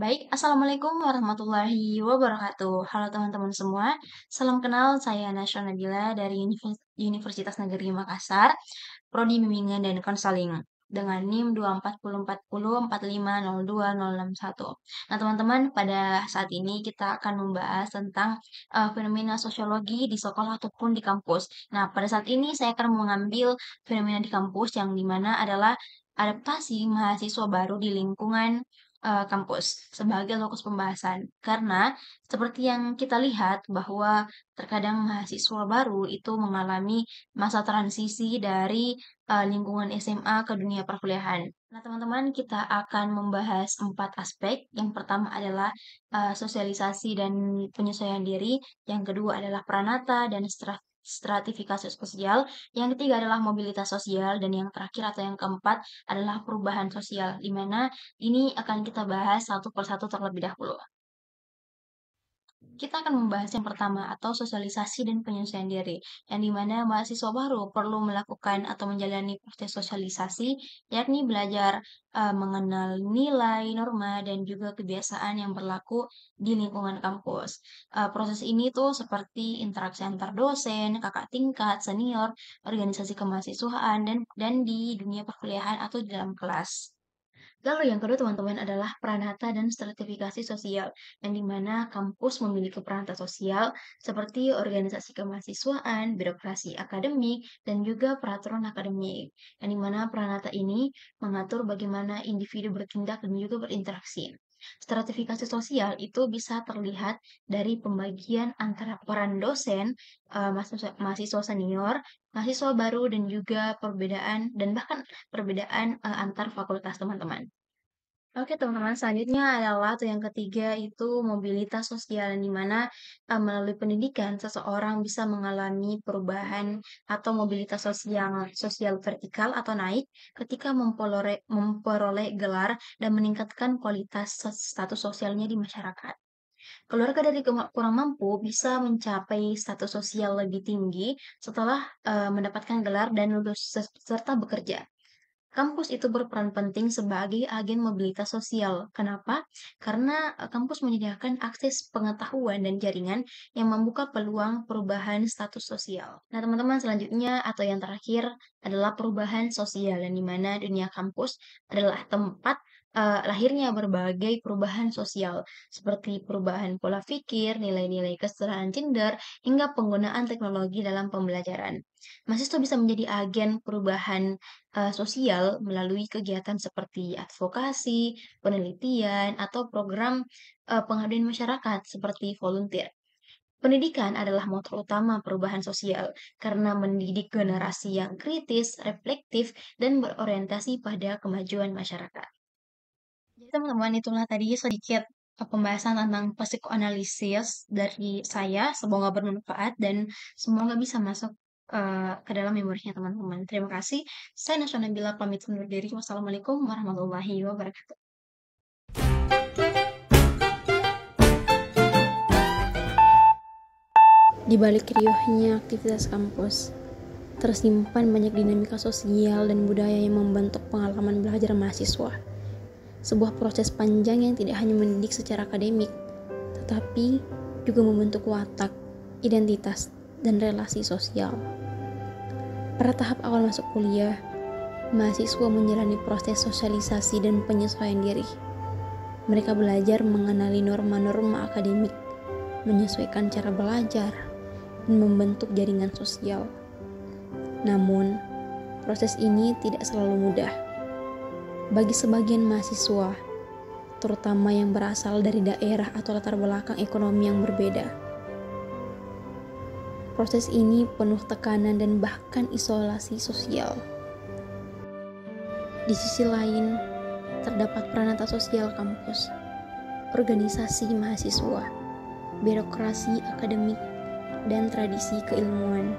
Baik, Assalamualaikum warahmatullahi wabarakatuh. Halo teman-teman semua, salam kenal, saya Nasya Nabila dari Universitas Negeri Makassar, Prodi Bimbingan dan Konseling, dengan NIM 24040450261. Nah teman-teman, pada saat ini kita akan membahas tentang fenomena sosiologi di sekolah ataupun di kampus. Nah, pada saat ini saya akan mengambil fenomena di kampus yang dimana adalah adaptasi mahasiswa baru di lingkungan kampus sebagai lokus pembahasan. Karena seperti yang kita lihat bahwa terkadang mahasiswa baru itu mengalami masa transisi dari lingkungan SMA ke dunia perkuliahan. Nah, teman-teman, kita akan membahas 4 aspek. Yang pertama adalah sosialisasi dan penyesuaian diri. Yang kedua adalah pranata dan stratifikasi sosial. Yang ketiga adalah mobilitas sosial. Dan yang terakhir atau yang keempat adalah perubahan sosial, di mana ini akan kita bahas satu persatu terlebih dahulu. Kita akan membahas yang pertama atau sosialisasi dan penyesuaian diri, yang dimana mahasiswa baru perlu melakukan atau menjalani proses sosialisasi, yakni belajar mengenal nilai, norma, dan juga kebiasaan yang berlaku di lingkungan kampus. Proses ini tuh seperti interaksi antar dosen, kakak tingkat, senior, organisasi kemahasiswaan, dan di dunia perkuliahan atau di dalam kelas. Lalu yang kedua teman-teman adalah pranata dan stratifikasi sosial, yang dimana kampus memiliki pranata sosial seperti organisasi kemahasiswaan, birokrasi akademik, dan juga peraturan akademik. Yang dimana pranata ini mengatur bagaimana individu bertindak dan juga berinteraksi. Stratifikasi sosial itu bisa terlihat dari pembagian antara peran dosen, mahasiswa senior, mahasiswa baru, dan juga perbedaan dan bahkan perbedaan antar fakultas teman-teman. Oke teman-teman, selanjutnya adalah tuh yang ketiga itu mobilitas sosial, di mana melalui pendidikan seseorang bisa mengalami perubahan atau mobilitas sosial sosial vertikal atau naik ketika memperoleh gelar dan meningkatkan kualitas status sosialnya di masyarakat. Keluarga dari kurang mampu bisa mencapai status sosial lebih tinggi setelah mendapatkan gelar dan lulus serta bekerja. Kampus itu berperan penting sebagai agen mobilitas sosial. Kenapa? Karena kampus menyediakan akses pengetahuan dan jaringan yang membuka peluang perubahan status sosial. Nah, teman-teman, selanjutnya atau yang terakhir adalah perubahan sosial, yang dimana dunia kampus adalah tempat lahirnya berbagai perubahan sosial, seperti perubahan pola pikir, nilai-nilai kesetaraan gender, hingga penggunaan teknologi dalam pembelajaran. Mahasiswa bisa menjadi agen perubahan sosial melalui kegiatan seperti advokasi, penelitian, atau program pengabdian masyarakat seperti volunteer. Pendidikan adalah motor utama perubahan sosial karena mendidik generasi yang kritis, reflektif, dan berorientasi pada kemajuan masyarakat. Jadi teman-teman, itulah tadi sedikit pembahasan tentang psikoanalisis dari saya. Semoga bermanfaat dan semoga bisa masuk ke dalam memorinya teman-teman. Terima kasih. Saya Nasya Nabila pamit undur diri. Wassalamualaikum warahmatullahi wabarakatuh. Di balik riuhnya aktivitas kampus, tersimpan banyak dinamika sosial dan budaya yang membentuk pengalaman belajar mahasiswa. Sebuah proses panjang yang tidak hanya mendidik secara akademik, tetapi juga membentuk watak, identitas, dan relasi sosial. Pada tahap awal masuk kuliah, mahasiswa menjalani proses sosialisasi dan penyesuaian diri. Mereka belajar mengenali norma-norma akademik, menyesuaikan cara belajar, dan membentuk jaringan sosial. Namun, proses ini tidak selalu mudah. Bagi sebagian mahasiswa, terutama yang berasal dari daerah atau latar belakang ekonomi yang berbeda, proses ini penuh tekanan dan bahkan isolasi sosial. Di sisi lain, terdapat pranata sosial kampus, organisasi mahasiswa, birokrasi akademik, dan tradisi keilmuan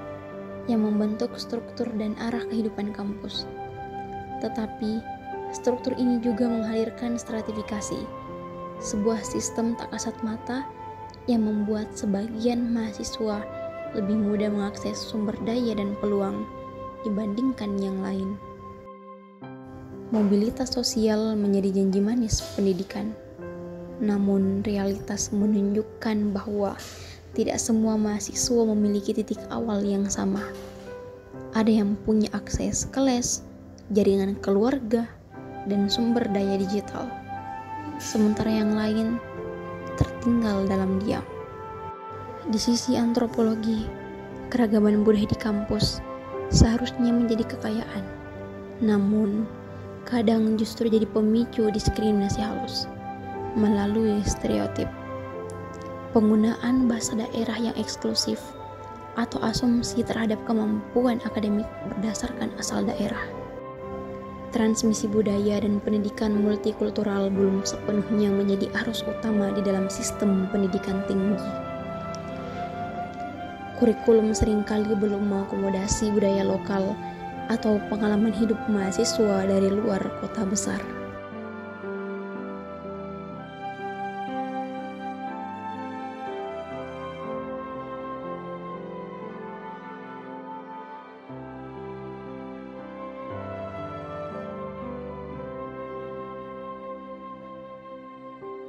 yang membentuk struktur dan arah kehidupan kampus. Tetapi, struktur ini juga menghadirkan stratifikasi, sebuah sistem tak kasat mata yang membuat sebagian mahasiswa lebih mudah mengakses sumber daya dan peluang dibandingkan yang lain. Mobilitas sosial menjadi janji manis pendidikan. Namun realitas menunjukkan bahwa tidak semua mahasiswa memiliki titik awal yang sama. Ada yang punya akses ke les, jaringan keluarga, dan sumber daya digital. Sementara yang lain tertinggal dalam diam. Di sisi antropologi, keragaman budaya di kampus seharusnya menjadi kekayaan. Namun, kadang justru jadi pemicu diskriminasi halus melalui stereotip, penggunaan bahasa daerah yang eksklusif, atau asumsi terhadap kemampuan akademik berdasarkan asal daerah. Transmisi budaya dan pendidikan multikultural belum sepenuhnya menjadi arus utama di dalam sistem pendidikan tinggi. Kurikulum seringkali belum mengakomodasi budaya lokal atau pengalaman hidup mahasiswa dari luar kota besar.